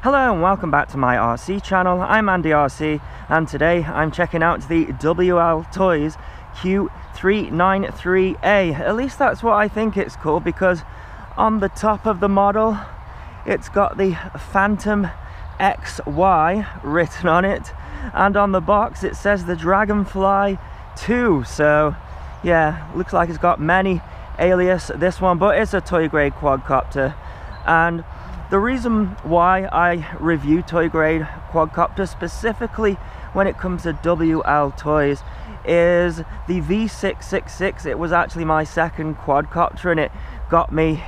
Hello and welcome back to my RC channel. I'm Andy RC and today I'm checking out the Wltoys Q393A. At least that's what I think it's called, because on the top of the model it's got the Phantom XY written on it, and on the box it says the Dragonfly 2. So yeah, looks like it's got many alias, this one, but it's a toy grade quadcopter. And the reason why I review toy grade quadcopter specifically when it comes to Wltoys is the V666. It was actually my second quadcopter and it got me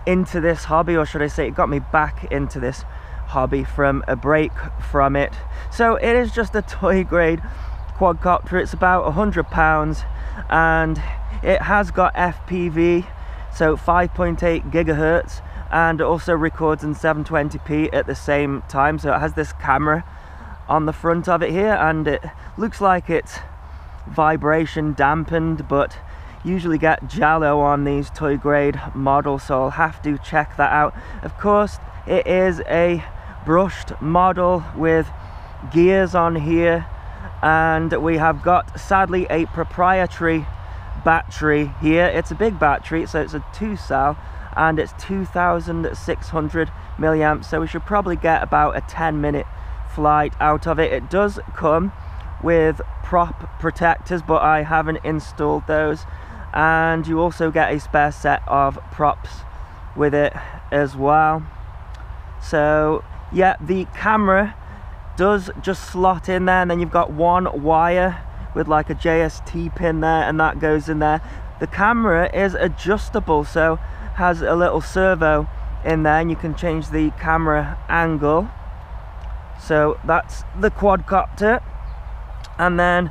into this hobby, or should I say it got me back into this hobby from a break from it. So it is just a toy grade quadcopter. It's about £100 and it has got FPV, so 5.8 gigahertz, and it also records in 720p at the same time. So it has this camera on the front of it here, and it looks like it's vibration dampened, but usually get Jallo on these toy grade models, so I'll have to check that out. Of course, it is a brushed model with gears on here, and we have got sadly a proprietary battery here. It's a big battery, so it's a 2-cell and it's 2,600 milliamps, so we should probably get about a 10-minute flight out of it. It does come with prop protectors, but I haven't installed those, and you also get a spare set of props with it as well. So yeah, the camera does just slot in there, and then you've got one wire with like a JST pin there, and that goes in there. The camera is adjustable, so has a little servo in there and you can change the camera angle. So that's the quadcopter. And then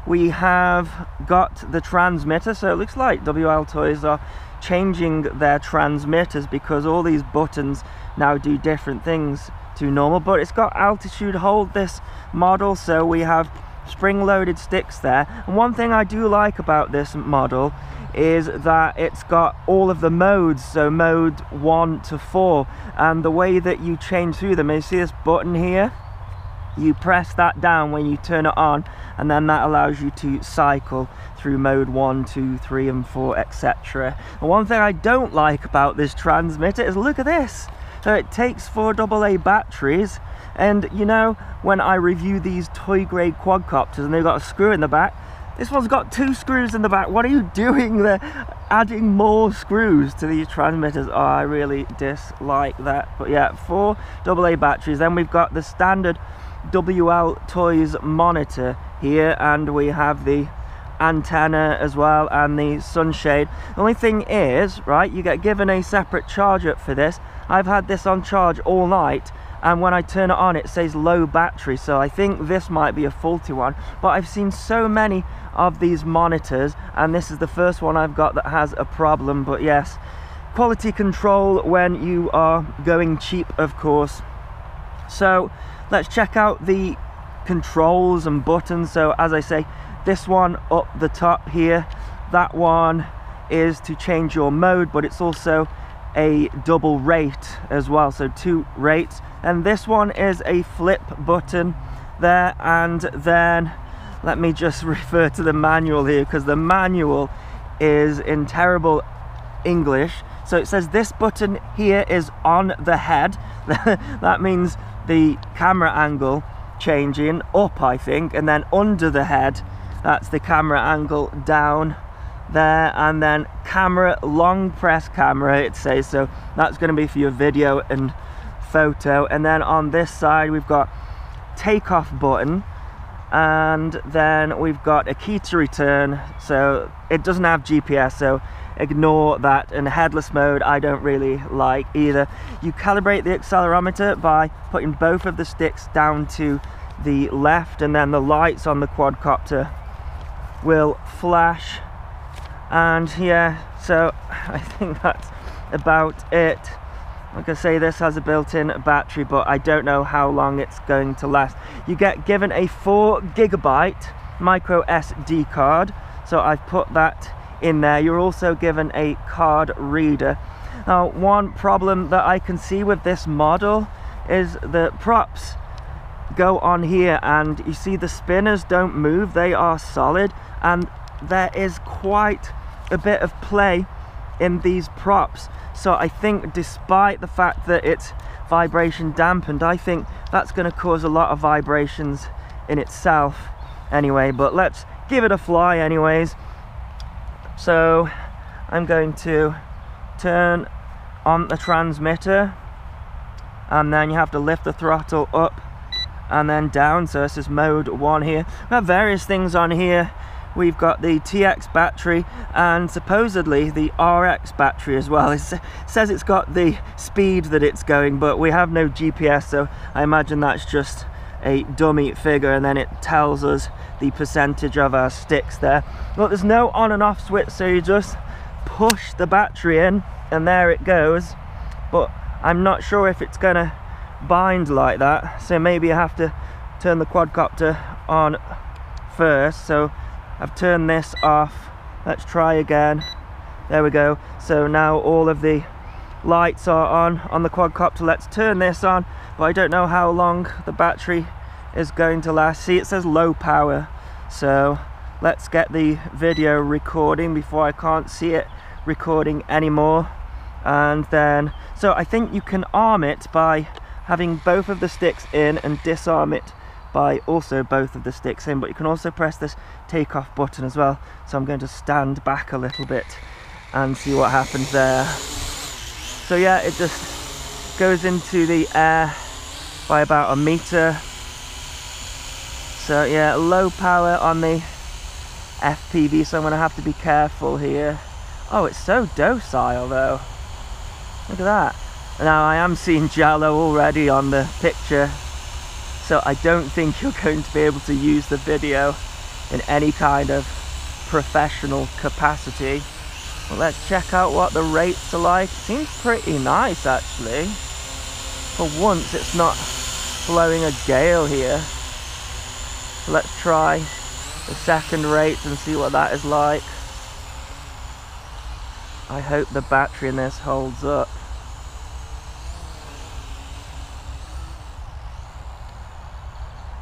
we have got the transmitter. So it looks like Wltoys are changing their transmitters, because all these buttons now do different things to normal. But it's got altitude hold, this model, so we have spring-loaded sticks there. And one thing I do like about this model is that it's got all of the modes, so mode 1 to 4, and the way that you change through them, you see this button here, you press that down when you turn it on, and then that allows you to cycle through mode 1, 2, 3 and 4, etc. And one thing I don't like about this transmitter is, look at this. So it takes 4 AA batteries, and you know, when I review these toy grade quadcopters and they've got a screw in the back, this one's got 2 screws in the back. What are you doing there, adding more screws to these transmitters? Oh, I really dislike that. But yeah, 4 AA batteries. Then we've got the standard Wltoys monitor here, and we have the antenna as well and the sunshade. The only thing is, right, you get given a separate charger for this. I've had this on charge all night, and when I turn it on it says low battery, so I think this might be a faulty one. But I've seen so many of these monitors and this is the first one I've got that has a problem. But yes, quality control when you are going cheap, of course. So let's check out the controls and buttons. So as I say, this one up the top here, that one is to change your mode, but it's also a double rate as well, so 2 rates. And this one is a flip button there, and then let me just refer to the manual here, because the manual is in terrible English. So it says this button here is on the head. That means the camera angle changing up, I think, and then under the head, that's the camera angle down there, and then camera, long press camera it says, so that's going to be for your video and photo. And then on this side we've got takeoff button, and then we've got a key to return. So it doesn't have GPS, so ignore that. And headless mode I don't really like either. You calibrate the accelerometer by putting both of the sticks down to the left, and then the lights on the quadcopter will flash. And yeah, so I think that's about it. Like I say, this has a built-in battery, but I don't know how long it's going to last. You get given a 4 GB micro SD card, so I've put that in there. You're also given a card reader. Now, one problem that I can see with this model is the props go on here, and you see the spinners don't move, they are solid, and there is quite a bit of play in these props. So I think despite the fact that it's vibration dampened, I think that's going to cause a lot of vibrations in itself anyway. But let's give it a fly anyways. So I'm going to turn on the transmitter, and then you have to lift the throttle up and then down. So this is mode 1 here. We have various things on here. We've got the TX battery and supposedly the RX battery as well. It says it's got the speed that it's going, but we have no GPS, so I imagine that's just a dummy figure, and then it tells us the percentage of our sticks there. Look, there's no on and off switch, so you just push the battery in and there it goes. But I'm not sure if it's gonna bind like that, so maybe I have to turn the quadcopter on first. So I've turned this off. Let's try again. There we go. So now all of the lights are on the quadcopter. Let's turn this on, but I don't know how long the battery is going to last. See, it says low power, so let's get the video recording before I can't see it recording anymore. And then, so I think you can arm it by having both of the sticks in and disarm it by also both of the sticks in, but you can also press this takeoff button as well. So I'm going to stand back a little bit and see what happens there. So yeah, it just goes into the air by about a meter. So yeah, low power on the FPV, so I'm gonna have to be careful here. Oh, it's so docile though. Look at that. Now I am seeing jello already on the picture, so I don't think you're going to be able to use the video in any kind of professional capacity. Well, let's check out what the rates are like. Seems pretty nice actually. For once it's not blowing a gale here. So let's try the second rate and see what that is like. I hope the battery in this holds up.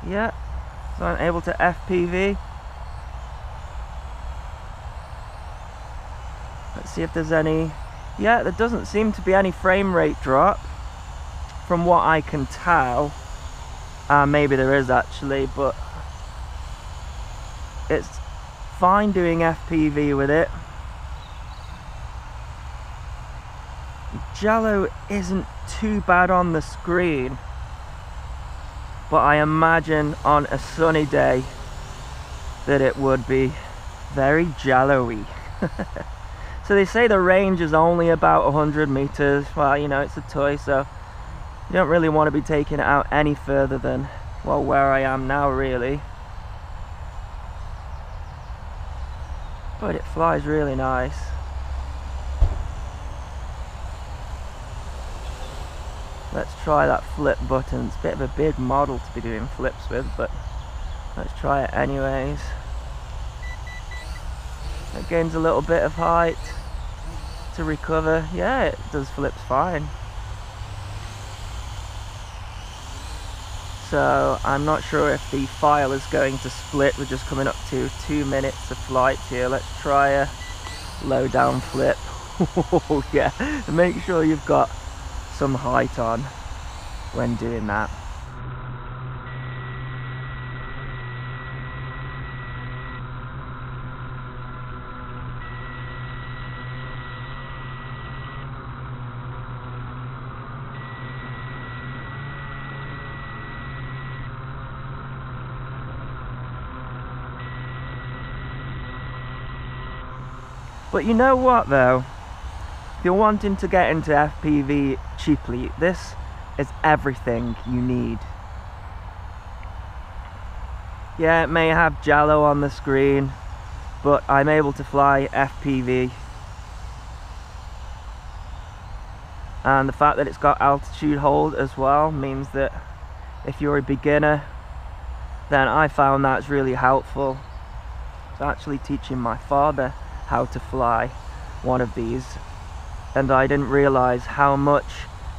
Yeah, so I'm able to FPV. Let's see if there's any. Yeah, there doesn't seem to be any frame rate drop from what I can tell. Maybe there is actually, but it's fine doing FPV with it. Jello isn't too bad on the screen, but I imagine on a sunny day that it would be very jello-y. So they say the range is only about 100 meters. Well, you know, it's a toy, so you don't really want to be taking it out any further than, well, where I am now really. But it flies really nice. Let's try that flip button. It's a bit of a big model to be doing flips with, but let's try it anyways. It gains a little bit of height to recover. Yeah, it does flips fine. So I'm not sure if the file is going to split. We're just coming up to 2 minutes of flight here. Let's try a low down flip. Oh yeah, make sure you've got some height on when doing that. But you know what though? If you're wanting to get into FPV cheaply, this is everything you need. Yeah, it may have jello on the screen, but I'm able to fly FPV. And the fact that it's got altitude hold as well means that if you're a beginner, then I found that's really helpful. I was actually teaching my father how to fly one of these, and I didn't realize how much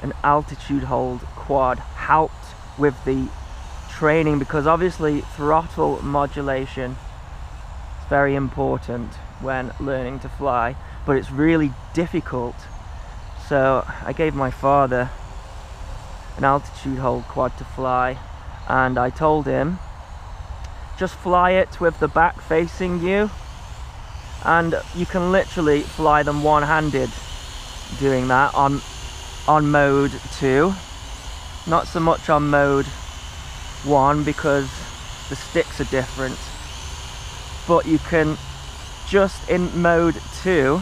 an altitude hold quad helped with the training, because obviously throttle modulation is very important when learning to fly, but it's really difficult. So I gave my father an altitude hold quad to fly, and I told him, just fly it with the back facing you, and you can literally fly them one-handed doing that on mode 2, not so much on mode 1 because the sticks are different, but you can just in mode 2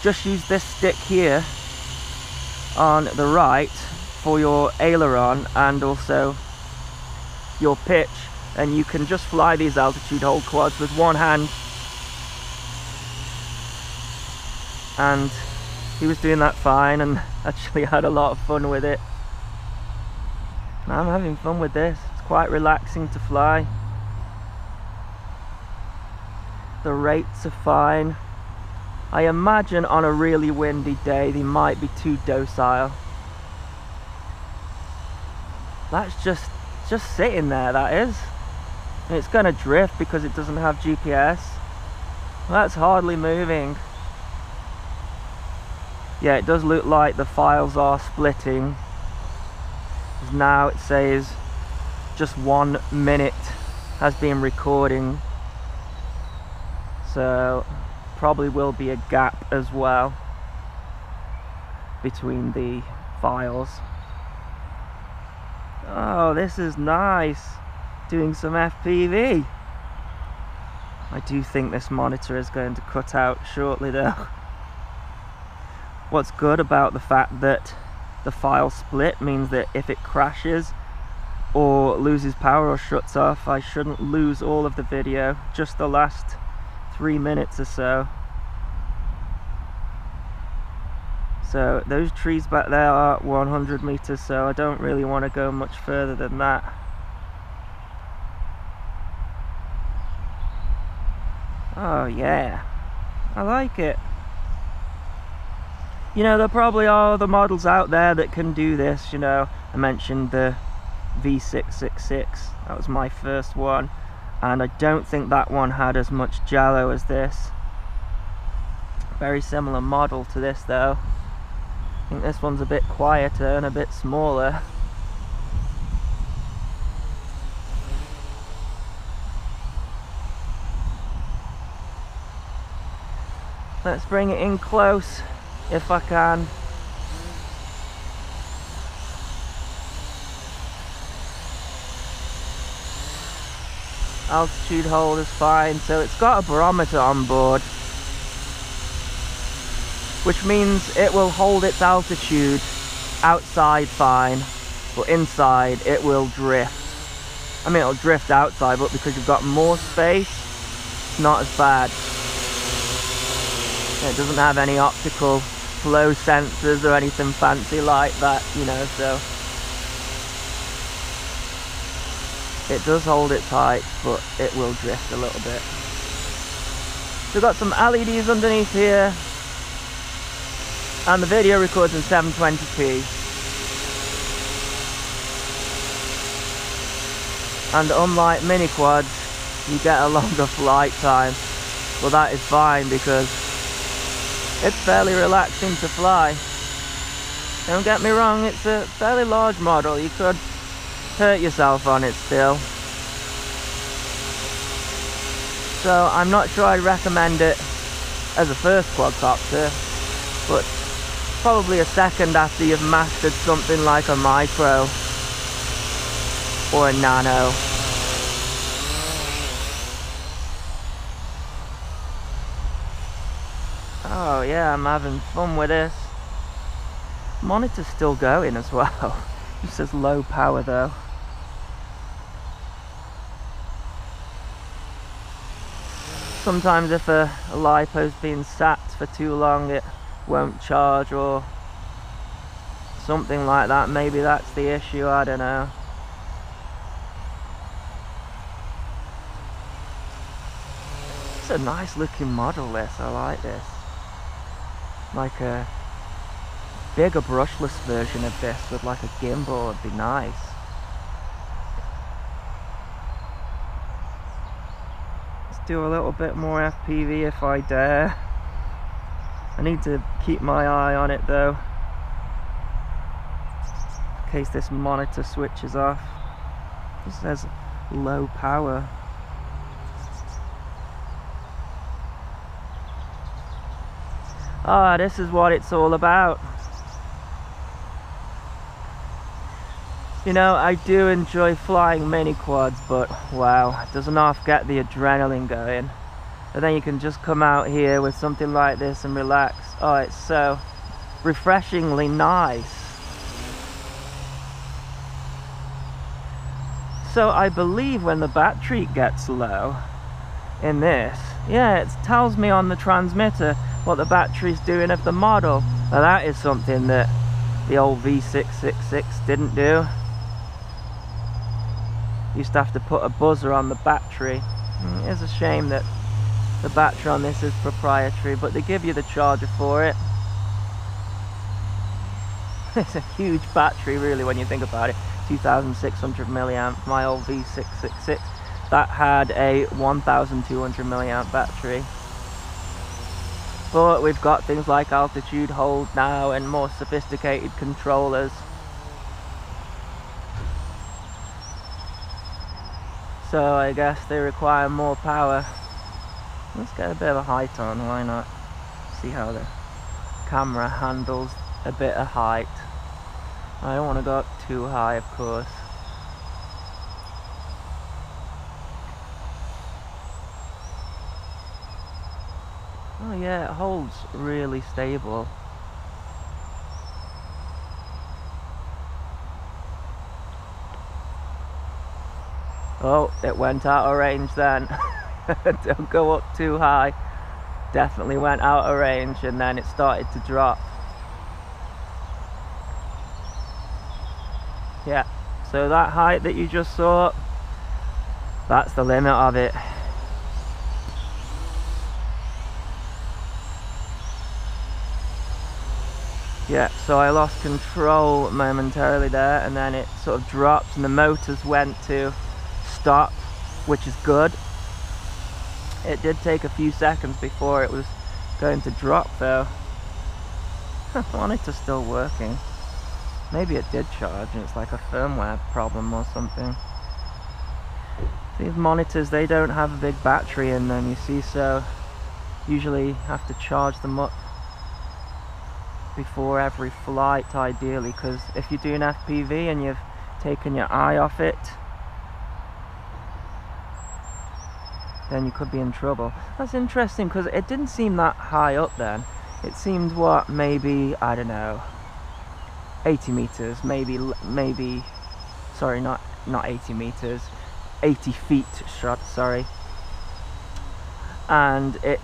just use this stick here on the right for your aileron and also your pitch, and you can just fly these altitude hold quads with one hand. And he was doing that fine and actually had a lot of fun with it. I'm having fun with this. It's quite relaxing to fly. The rates are fine. I imagine on a really windy day they might be too docile. That's just sitting there, that is. And it's going to drift because it doesn't have GPS. That's hardly moving. Yeah, it does look like the files are splitting. Now it says just 1 minute has been recording, so probably will be a gap as well between the files. Oh, this is nice, doing some FPV. I do think this monitor is going to cut out shortly though. What's good about the fact that the file split means that if it crashes or loses power or shuts off, I shouldn't lose all of the video, just the last 3 minutes or so. So those trees back there are 100 meters, so I don't really want to go much further than that. Oh yeah, I like it. You know, there probably are other models out there that can do this, you know. I mentioned the V666, that was my first one, and I don't think that one had as much jello as this. Very similar model to this though. I think this one's a bit quieter and a bit smaller. Let's bring it in close if I can. Altitude hold is fine, so it's got a barometer on board, which means it will hold its altitude outside fine, but inside it will drift. I mean, it'll drift outside, but because you've got more space, it's not as bad. It doesn't have any optical flow sensors or anything fancy like that, you know, so it does hold its height, but it will drift a little bit. We've got some LEDs underneath here, and the video records in 720p. And unlike mini quads, you get a longer flight time. Well, that is fine because it's fairly relaxing to fly. Don't get me wrong, it's a fairly large model. You could hurt yourself on it still. So I'm not sure I'd recommend it as a first quadcopter, but probably a second after you've mastered something like a micro or a nano. Oh yeah, I'm having fun with this. Monitor's still going as well. It says low power though. Sometimes if a LiPo's been sat for too long, it won't charge or something like that. Maybe that's the issue, I don't know. It's a nice looking model, this. I like this. Like a bigger brushless version of this with like a gimbal would be nice. Let's do a little bit more FPV if I dare. I need to keep my eye on it though, in case this monitor switches off. It says low power. Ah, this is what it's all about. You know, I do enjoy flying mini quads, but wow, it doesn't half get the adrenaline going. But then you can just come out here with something like this and relax. Oh, it's so refreshingly nice. So I believe when the battery gets low in this, yeah, it tells me on the transmitter what the battery's doing of the model. Now that is something that the old V666 didn't do. Used to have to put a buzzer on the battery. It is a shame that the battery on this is proprietary, but they give you the charger for it. It's a huge battery really when you think about it. 2600 milliamp. My old V666 that had a 1200 milliamp battery. But we've got things like altitude hold now and more sophisticated controllers. So I guess they require more power. Let's get a bit of a height on, why not? See how the camera handles a bit of height. I don't want to go up too high, of course. Oh yeah, it holds really stable. Oh, it went out of range then. Don't go up too high. Definitely went out of range and then it started to drop. Yeah, so that height that you just saw, that's the limit of it. Yeah, so I lost control momentarily there and then it sort of dropped and the motors went to stop, which is good. It did take a few seconds before it was going to drop though. The monitor's still working. Maybe it did charge and it's like a firmware problem or something. These monitors, they don't have a big battery in them, you see, so usually have to charge them up before every flight ideally, because if you're doing FPV and you've taken your eye off it, then you could be in trouble. That's interesting because it didn't seem that high up then. It seemed, what, maybe, I don't know, 80 meters, maybe, sorry, not 80 meters, 80 feet shot, sorry. And it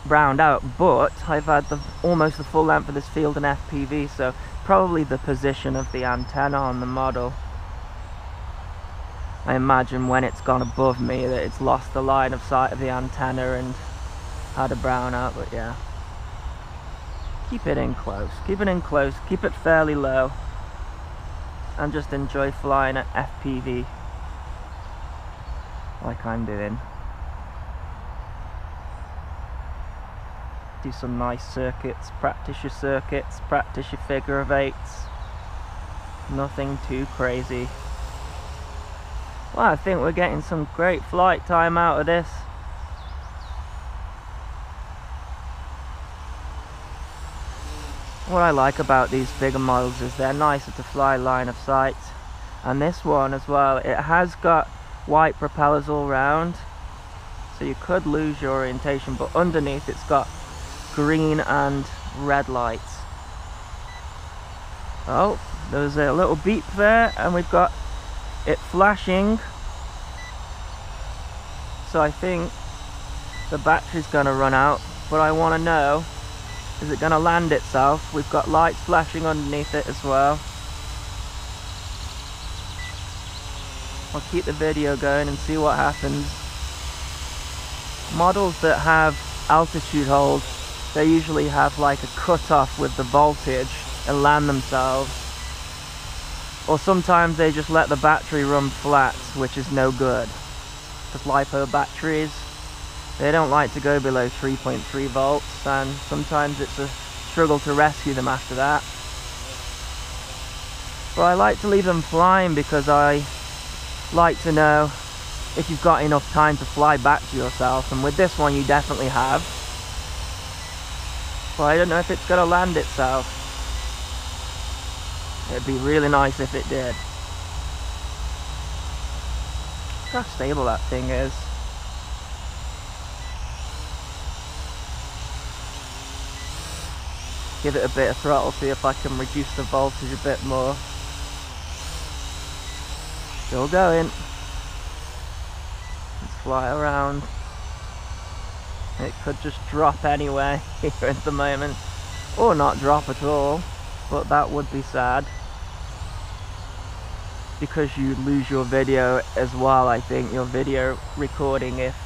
browned out, but I've had almost the full length of this field in FPV, so probably the position of the antenna on the model. I imagine when it's gone above me that it's lost the line of sight of the antenna and had a brown out, but yeah. Keep it in close, keep it in close, keep it fairly low, and just enjoy flying at FPV like I'm doing. Do some nice circuits, practice your figure of eights. Nothing too crazy. Well, I think we're getting some great flight time out of this. What I like about these bigger models is they're nicer to fly line of sight. And this one as well, it has got white propellers all round, so you could lose your orientation, but underneath it's got green and red lights. Oh, there's a little beep there and we've got it flashing, so I think the battery's gonna run out, but I want to know, is it gonna land itself? We've got lights flashing underneath it as well. I'll keep the video going and see what happens. Models that have altitude hold, they usually have like a cutoff with the voltage, and land themselves. Or sometimes they just let the battery run flat, which is no good. Because LiPo batteries, they don't like to go below 3.3 volts, and sometimes it's a struggle to rescue them after that. But I like to leave them flying because I like to know if you've got enough time to fly back to yourself, and with this one you definitely have. But I don't know if it's going to land itself. It'd be really nice if it did. Look how stable that thing is. Give it a bit of throttle, see if I can reduce the voltage a bit more. Still going. Let's fly around. It could just drop anyway here at the moment, or not drop at all, but that would be sad, because you lose your video as well. I think your video recording, if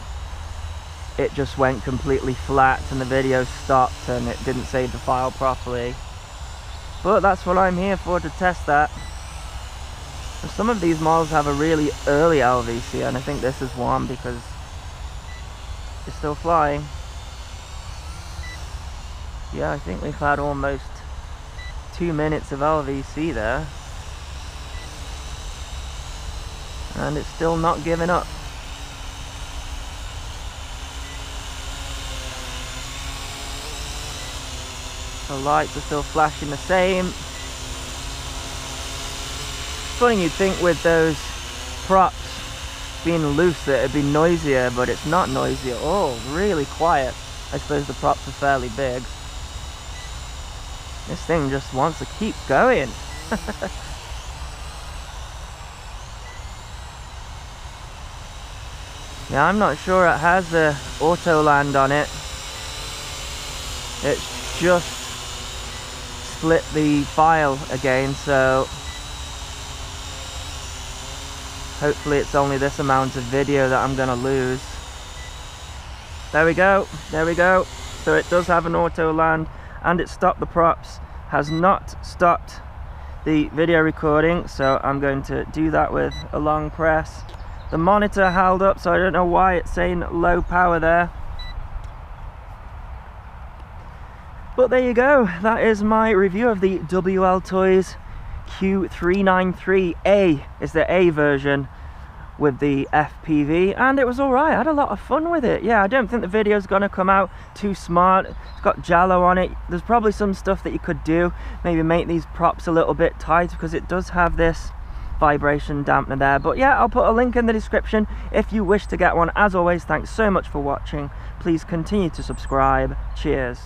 it just went completely flat and the video stopped and it didn't save the file properly. But that's what I'm here for, to test that. And some of these models have a really early LVC, and I think this is one because it's still flying. Yeah, I think we've had almost 2 minutes of LVC there, and it's still not giving up. The lights are still flashing the same. Funny, you'd think with those props being loose that it'd be noisier, but it's not noisy at all. Really quiet. I suppose the props are fairly big. This thing just wants to keep going. Yeah, I'm not sure it has the auto land on it. It's just split the file again, so hopefully it's only this amount of video that I'm gonna lose. There we go, there we go. So it does have an auto land, and it stopped the props, has not stopped the video recording, so I'm going to do that with a long press. The monitor held up, so I don't know why it's saying low power there. But there you go, that is my review of the Wltoys Q393A. It's the A version with the FPV, and it was alright. I had a lot of fun with it. Yeah, I don't think the video's gonna come out too smart. It's got jello on it. There's probably some stuff that you could do, maybe make these props a little bit tight, because it does have this vibration dampener there. But yeah, I'll put a link in the description if you wish to get one. As always, thanks so much for watching. Please continue to subscribe. Cheers.